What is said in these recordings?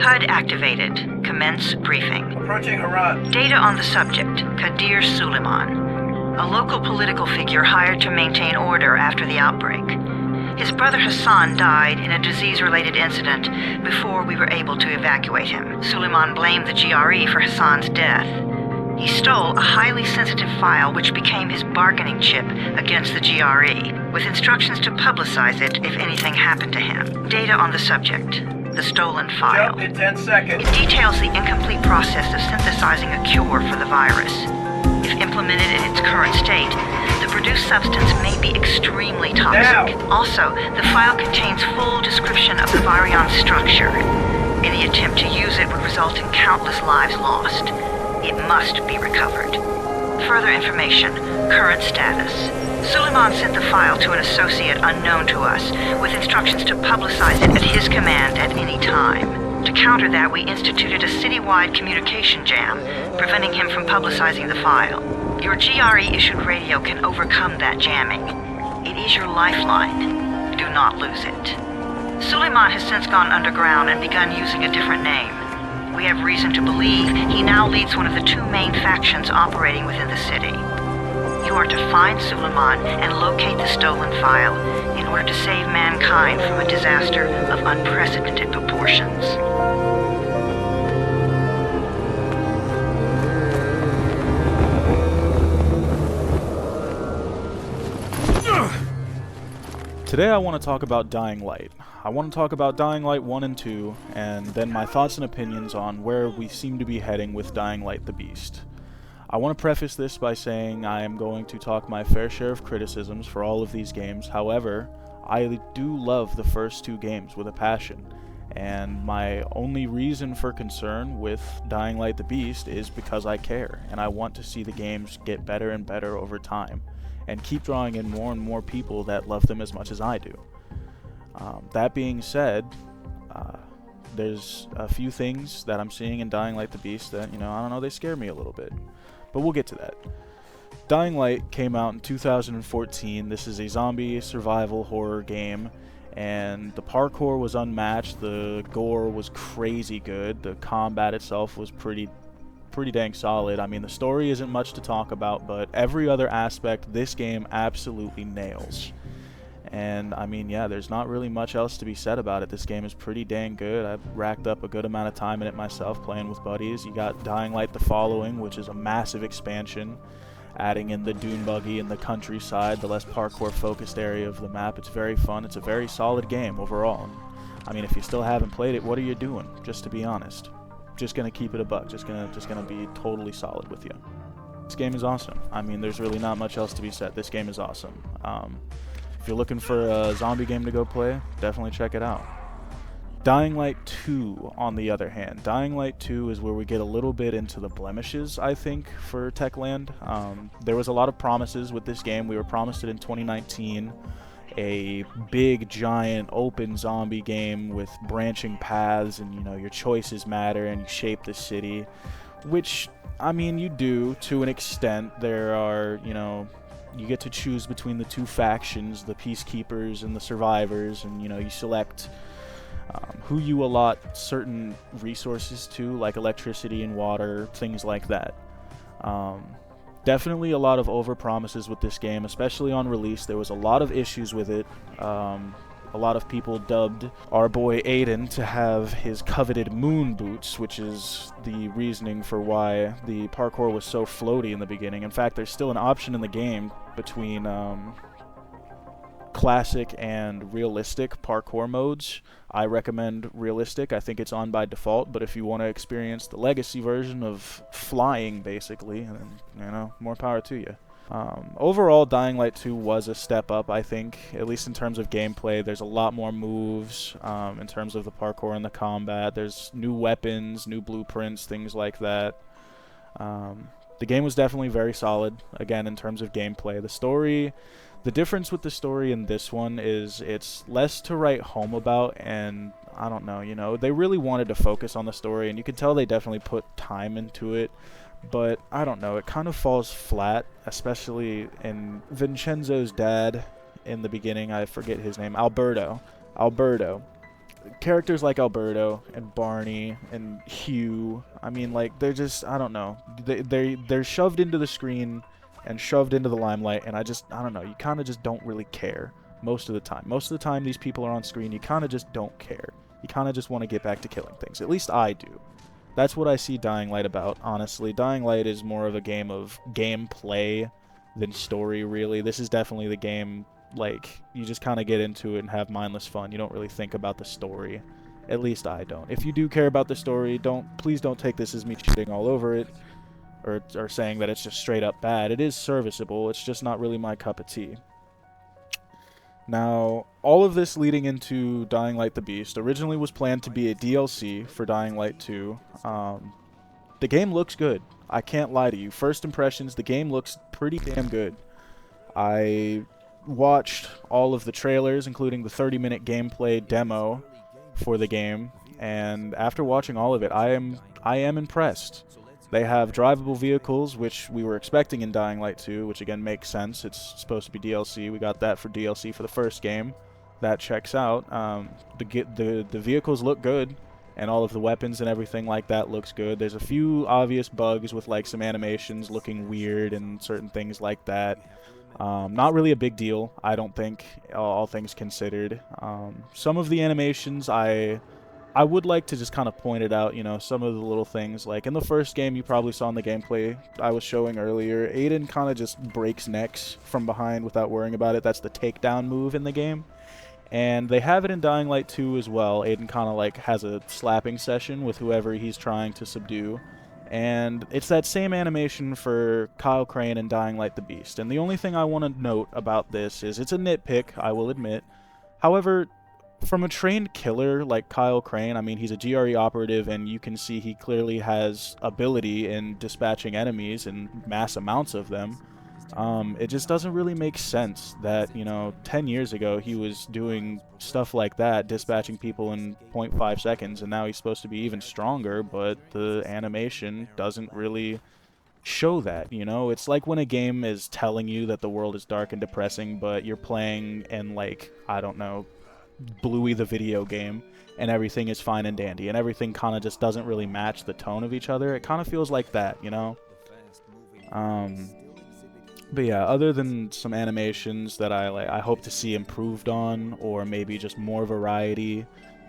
HUD activated. Commence briefing. Approaching Harad. Data on the subject, Kadir Suleiman, a local political figure hired to maintain order after the outbreak. His brother Hassan died in a disease-related incident before we were able to evacuate him. Suleiman blamed the GRE for Hassan's death. He stole a highly sensitive file which became his bargaining chip against the GRE, with instructions to publicize it if anything happened to him. Data on the subject, the stolen file. Jump in 10 seconds. It details the incomplete process of synthesizing a cure for the virus. If implemented in its current state, the produced substance may be extremely toxic. Now. Also, the file contains full description of the virion structure. Any attempt to use it would result in countless lives lost. It must be recovered. Further information, current status. Suleiman sent the file to an associate unknown to us, with instructions to publicize it at his command at any time. To counter that, we instituted a citywide communication jam, preventing him from publicizing the file. Your GRE-issued radio can overcome that jamming. It is your lifeline. Do not lose it. Suleiman has since gone underground and begun using a different name. We have reason to believe he now leads one of the two main factions operating within the city. You are to find Suleiman and locate the stolen file in order to save mankind from a disaster of unprecedented proportions. Today I want to talk about Dying Light. I want to talk about Dying Light 1 and 2, and then my thoughts and opinions on where we seem to be heading with Dying Light the Beast. I want to preface this by saying I am going to talk my fair share of criticisms for all of these games. However, I do love the first two games with a passion, and my only reason for concern with Dying Light the Beast is because I care, and I want to see the games get better and better over time, and keep drawing in more and more people that love them as much as I do. That being said, there's a few things that I'm seeing in Dying Light the Beast that, I don't know, they scare me a little bit. But we'll get to that. Dying Light came out in 2014. This is a zombie survival horror game, and the parkour was unmatched, the gore was crazy good, the combat itself was pretty dang solid. I mean, the story isn't much to talk about, but every other aspect this game absolutely nails. And I mean, yeah, there's not really much else to be said about it. This game is pretty dang good. I've racked up a good amount of time in it myself, playing with buddies. You got Dying Light: The Following, which is a massive expansion, adding in the dune buggy and the countryside, the less parkour focused area of the map. It's very fun. It's a very solid game overall. I mean, if you still haven't played it, what are you doing? Just to be honest. Just gonna keep it a buck. Just gonna be totally solid with you. This game is awesome. I mean, there's really not much else to be said. This game is awesome. If you're looking for a zombie game to go play, definitely check it out. Dying Light 2, on the other hand. Dying Light 2 is where we get a little bit into the blemishes, I think, for Techland. There was a lot of promises with this game. We were promised it in 2019. A big, giant, open zombie game with branching paths, and, your choices matter, and you shape the city. Which, I mean, you do, to an extent. There are, you get to choose between the two factions, the peacekeepers and the survivors, and you select who you allot certain resources to, like electricity and water, things like that. Definitely a lot of overpromises with this game, especially on release. There was a lot of issues with it. A lot of people dubbed our boy Aiden to have his coveted moon boots, which is the reasoning for why the parkour was so floaty in the beginning. In fact, there's still an option in the game between classic and realistic parkour modes. I recommend realistic. I think it's on by default, but if you want to experience the legacy version of flying, basically, then, more power to you. Overall, Dying Light 2 was a step up, I think, at least in terms of gameplay. There's a lot more moves in terms of the parkour and the combat. There's new weapons, new blueprints, things like that. The game was definitely very solid, again, in terms of gameplay. The story, the difference with the story in this one is it's less to write home about, and I don't know, they really wanted to focus on the story, and you could tell they definitely put time into it. But I don't know, it kind of falls flat, especially in Vincenzo's dad in the beginning. I forget his name, Alberto. characters like Alberto and Barney and Hugh, I mean, like, they're just, I don't know. They're shoved into the screen and shoved into the limelight, and I don't know. You kind of just don't really care most of the time. Most of the time these people are on screen, you kind of just don't care. You kind of just want to get back to killing things. At least I do. That's what I see Dying Light about, honestly. Dying Light is more of a game of gameplay than story, really. This is definitely the game, like, you just kind of get into it and have mindless fun. You don't really think about the story. At least I don't. If you do care about the story, please don't take this as me shitting all over it or saying that it's just straight up bad. It is serviceable. It's just not really my cup of tea. Now, all of this leading into Dying Light the Beast originally was planned to be a DLC for Dying Light 2. The game looks good. I can't lie to you. First impressions, the game looks pretty damn good. I watched all of the trailers, including the 30-minute gameplay demo for the game, and after watching all of it, I am impressed. They have drivable vehicles, which we were expecting in Dying Light 2, which again makes sense. It's supposed to be DLC. We got that for DLC for the first game. That checks out. The vehicles look good, and all of the weapons and everything like that looks good. There's a few obvious bugs with like some animations looking weird and certain things like that. Not really a big deal, I don't think, all things considered. Some of the animations I would like to just kind of point it out, you know, some of the little things. Like in the first game, you probably saw in the gameplay I was showing earlier, Aiden kind of just breaks necks from behind without worrying about it. That's the takedown move in the game. And they have it in Dying Light 2 as well. Aiden kind of like has a slapping session with whoever he's trying to subdue. And it's that same animation for Kyle Crane in Dying Light the Beast. And the only thing I want to note about this is it's a nitpick, I will admit. However, from a trained killer like Kyle Crane, I mean, he's a GRE operative, and you can see he clearly has ability in dispatching enemies and mass amounts of them. It just doesn't really make sense that, you know, 10 years ago he was doing stuff like that, dispatching people in 0.5 seconds, and now he's supposed to be even stronger, but the animation doesn't really show that, you know? It's like when a game is telling you that the world is dark and depressing, but you're playing in, like, I don't know, Bluey the video game, and everything is fine and dandy, and everything kind of just doesn't really match the tone of each other. It kind of feels like that, you know? But yeah, other than some animations that I hope to see improved on, or maybe just more variety,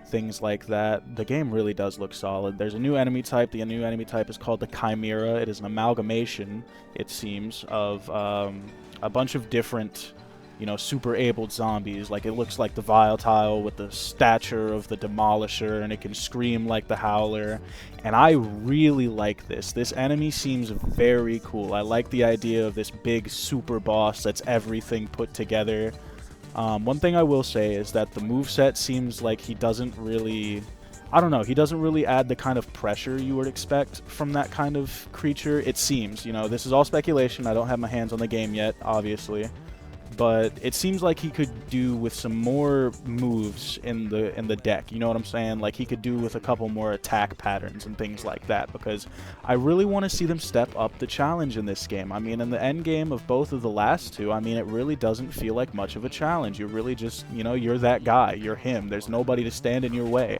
things like that, the game really does look solid. There's a new enemy type. The new enemy type is called the Chimera. It is an amalgamation, it seems, of a bunch of different, you know, super abled zombies. Like, it looks like the Volatile with the stature of the Demolisher, and it can scream like the Howler. And I really like this. This enemy seems very cool. I like the idea of this big super boss that's everything put together. One thing I will say is that the moveset seems like he doesn't really, I don't know, he doesn't really add the kind of pressure you would expect from that kind of creature. It seems, you know, this is all speculation. I don't have my hands on the game yet, obviously. But it seems like he could do with some more moves in the deck, you know what I'm saying? Like, he could do with a couple more attack patterns and things like that, because I really want to see them step up the challenge in this game. I mean, in the end game of both of the last two, I mean, it really doesn't feel like much of a challenge. You're really just, you know, you're that guy, you're him. There's nobody to stand in your way.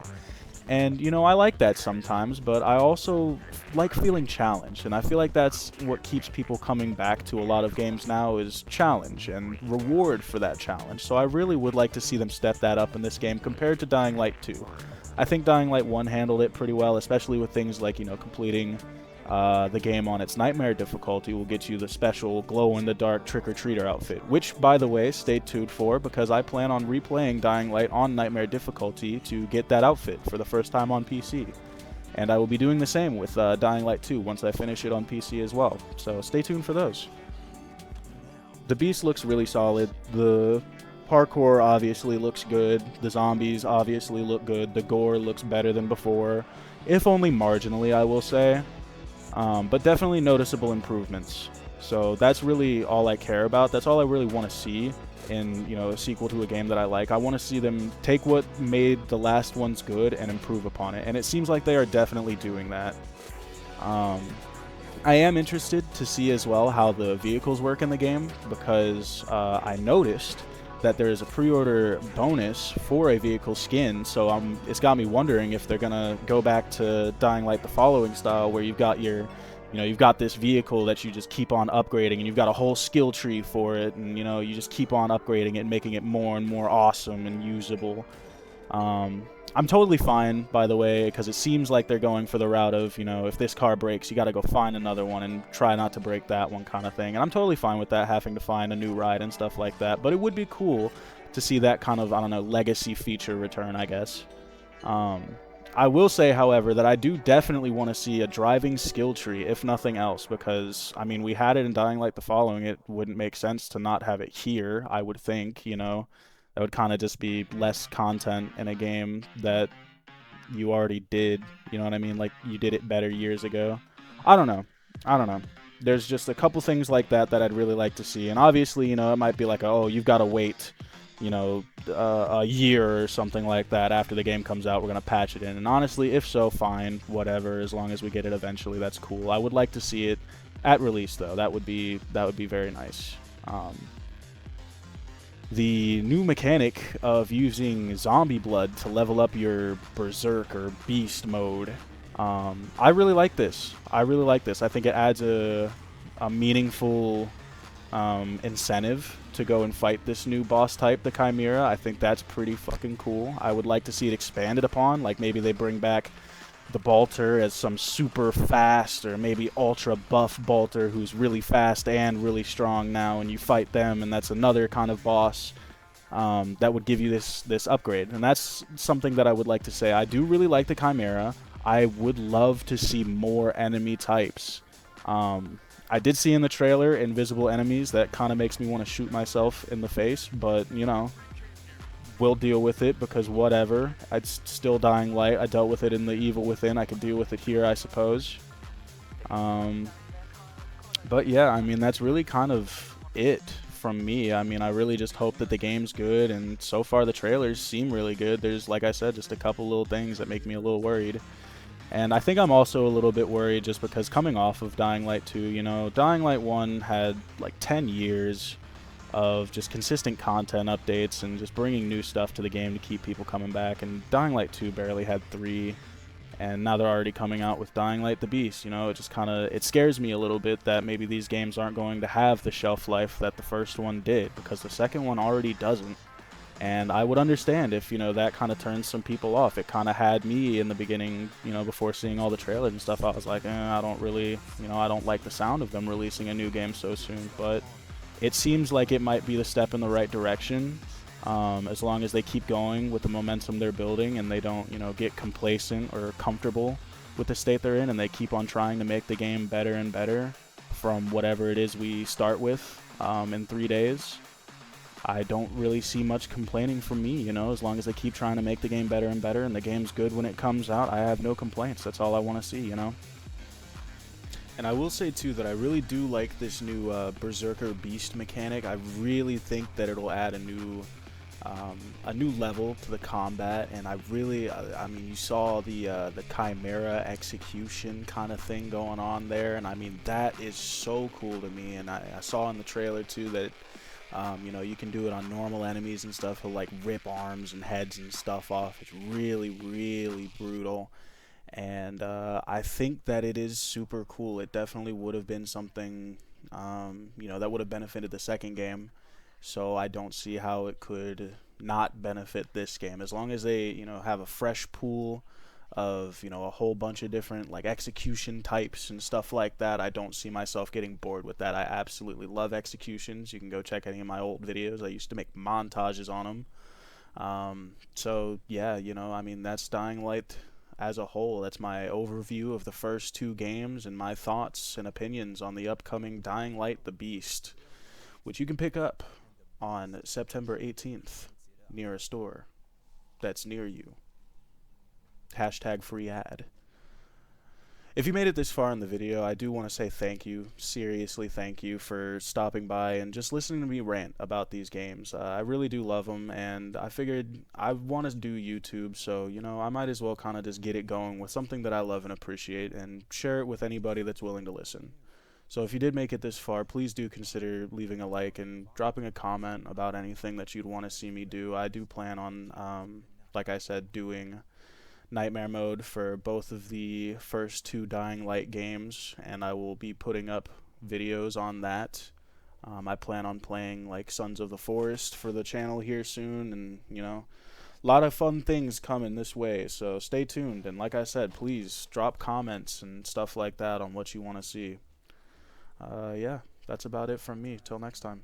And, you know, I like that sometimes, but I also like feeling challenged, and I feel like that's what keeps people coming back to a lot of games now, is challenge and reward for that challenge. So I really would like to see them step that up in this game compared to Dying Light 2. I think Dying Light 1 handled it pretty well, especially with things like, you know, completing the game on its Nightmare difficulty will get you the special glow-in-the-dark trick-or-treater outfit, which, by the way, stay tuned for, because I plan on replaying Dying Light on Nightmare difficulty to get that outfit for the first time on PC. And I will be doing the same with Dying Light 2 once I finish it on PC as well, so stay tuned for those. The Beast looks really solid. The parkour obviously looks good. The zombies obviously look good. The gore looks better than before, if only marginally, I will say. But definitely noticeable improvements. So that's really all I care about. That's all I really want to see in, you know, a sequel to a game that I like. I want to see them take what made the last ones good and improve upon it. And it seems like they are definitely doing that. I am interested to see as well how the vehicles work in the game, because I noticed that there is a pre-order bonus for a vehicle skin. So it's got me wondering if they're gonna go back to Dying Light the Following style, where you've got you've got this vehicle that you just keep on upgrading, and you've got a whole skill tree for it, and you just keep on upgrading it and making it more and more awesome and usable. I'm totally fine, by the way, because it seems like they're going for the route of, if this car breaks, you got to go find another one and try not to break that one kind of thing. And I'm totally fine with that, having to find a new ride and stuff like that. But it would be cool to see that kind of, I don't know, legacy feature return, I guess. I will say, however, that I do definitely want to see a driving skill tree, if nothing else, because, I mean, we had it in Dying Light the Following. It wouldn't make sense to not have it here, I would think, That would kind of just be less content in a game that you already did. You know what I mean? Like, you did it better years ago. I don't know. There's just a couple things like that I'd really like to see. And obviously, it might be like, oh, you've got to wait, a year or something like that after the game comes out. We're going to patch it in. And honestly, if so, fine, whatever. As long as we get it eventually, that's cool. I would like to see it at release, though. That would be very nice. The new mechanic of using zombie blood to level up your berserk or beast mode. I really like this. I think it adds a meaningful incentive to go and fight this new boss type, the Chimera. I think that's pretty fucking cool. I would like to see it expanded upon. Like, maybe they bring back the Balter as some super fast, or maybe ultra buff Balter who's really fast and really strong now, and you fight them, and that's another kind of boss that would give you this upgrade. And that's something that I would like to say. I do really like the Chimera. I would love to see more enemy types. I did see in the trailer invisible enemies. That kind of makes me want to shoot myself in the face, but we'll deal with it, because whatever. It's still Dying Light. I dealt with it in The Evil Within. I can deal with it here, I suppose. But yeah, I mean, that's really kind of it from me. I mean, I really just hope that the game's good, and so far the trailers seem really good. There's, like I said, just a couple little things that make me a little worried. And I think I'm also a little bit worried just because coming off of Dying Light 2, Dying Light 1 had like 10 years of just consistent content updates and just bringing new stuff to the game to keep people coming back, and Dying Light 2 barely had 3, and now they're already coming out with Dying Light the Beast. It just it scares me a little bit that maybe these games aren't going to have the shelf life that the first one did, because the second one already doesn't. And I would understand if, that kind of turns some people off. It kind of had me in the beginning, before seeing all the trailers and stuff. I was like, I don't really, I don't like the sound of them releasing a new game so soon. But it seems like it might be the step in the right direction, as long as they keep going with the momentum they're building, and they don't, get complacent or comfortable with the state they're in, and they keep on trying to make the game better and better from whatever it is we start with in 3 days. I don't really see much complaining from me, as long as they keep trying to make the game better and better, and the game's good when it comes out. I have no complaints. That's all I want to see, And I will say, too, that I really do like this new Berserker Beast mechanic. I really think that it'll add a new level to the combat, and I mean, you saw the Chimera execution kind of thing going on there, and I mean, that is so cool to me. And I saw in the trailer, too, that you can do it on normal enemies and stuff. He'll like rip arms and heads and stuff off. It's really, really brutal. And I think that it is super cool. It definitely would have been something, that would have benefited the second game. So I don't see how it could not benefit this game. As long as they, have a fresh pool of, a whole bunch of different like execution types and stuff like that, I don't see myself getting bored with that. I absolutely love executions. You can go check any of my old videos. I used to make montages on them. So yeah, I mean, that's Dying Light as a whole. That's my overview of the first 2 games and my thoughts and opinions on the upcoming Dying Light the Beast, which you can pick up on September 18th near a store that's near you. #free ad. If you made it this far in the video, I do want to say thank you, seriously thank you, for stopping by and just listening to me rant about these games. I really do love them, and I figured I want to do YouTube, so, I might as well kind of just get it going with something that I love and appreciate and share it with anybody that's willing to listen. So if you did make it this far, please do consider leaving a like and dropping a comment about anything that you'd want to see me do. I do plan on, like I said, doing Nightmare Mode for both of the first two Dying Light games, and I will be putting up videos on that. I plan on playing like Sons of the Forest for the channel here soon, and a lot of fun things coming this way, so stay tuned. And like I said, please drop comments and stuff like that on what you want to see. Yeah, that's about it from me. Till next time.